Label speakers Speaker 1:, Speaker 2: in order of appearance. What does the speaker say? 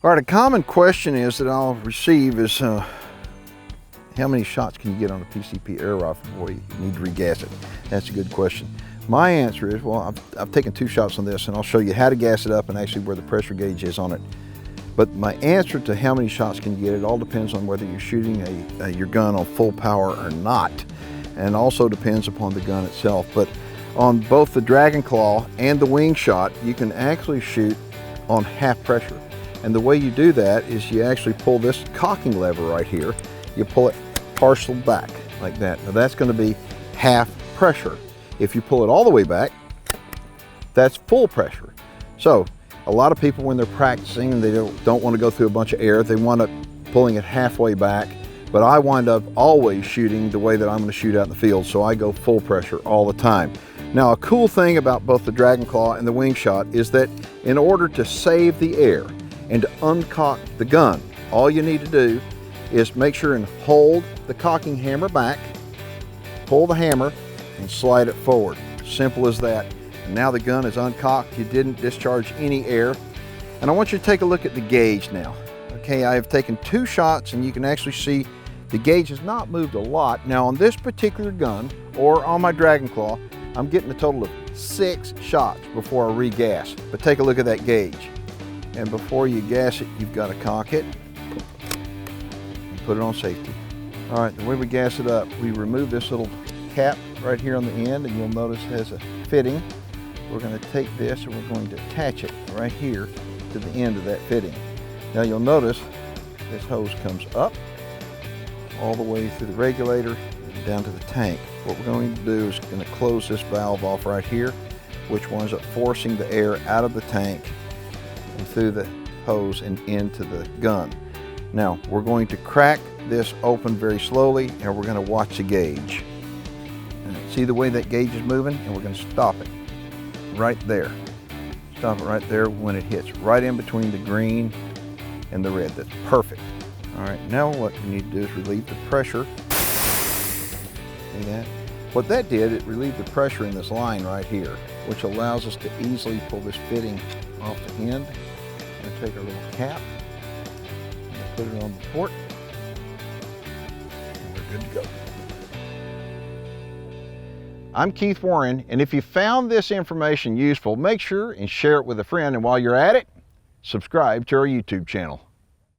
Speaker 1: All right, a common question is that I'll receive is, how many shots can you get on a PCP air rifle before you need to regas it? That's a good question. My answer is, well, I've taken 2 shots on this, and I'll show you how to gas it up and actually where the pressure gauge is on it. But my answer to how many shots can you get, it all depends on whether you're shooting your gun on full power or not, and also depends upon the gun itself. But on both the Dragon Claw and the wing shot, you can actually shoot on half pressure. And the way you do that is you actually pull this cocking lever right here. You pull it partial back like that. Now that's going to be half pressure. If you pull it all the way back, that's full pressure. So a lot of people, when they're practicing and they don't want to go through a bunch of air, they wind up pulling it halfway back. But I wind up always shooting the way that I'm going to shoot out in the field, so I go full pressure all the time. Now, a cool thing about both the Dragon Claw and the wing shot is that in order to save the air and to uncock the gun, all you need to do is make sure and hold the cocking hammer back, pull the hammer, and slide it forward. Simple as that. And now the gun is uncocked. You didn't discharge any air. And I want you to take a look at the gauge now. Okay, I have taken 2 shots, and you can actually see the gauge has not moved a lot. Now on this particular gun, or on my Dragon Claw, I'm getting a total of 6 shots before I regas. But take a look at that gauge. And before you gas it, you've got to cock it and put it on safety. All right, the way we gas it up, we remove this little cap right here on the end, and you'll notice it has a fitting. We're going to take this and we're going to attach it right here to the end of that fitting. Now you'll notice this hose comes up all the way through the regulator and down to the tank. What we're going to do is going to close this valve off right here, which winds up forcing the air out of the tank and through the hose and into the gun. Now we're going to crack this open very slowly, and we're going to watch the gauge. And see the way that gauge is moving, and we're going to stop it right there. Stop it right there when it hits right in between the green and the red. That's perfect. All right, now what we need to do is relieve the pressure. See that? What that did, it relieved the pressure in this line right here, which allows us to easily pull this fitting off the end. I'm going to take our little cap and put it on the port, and we're good to go. I'm Keith Warren, and if you found this information useful, make sure and share it with a friend, and while you're at it, subscribe to our YouTube channel.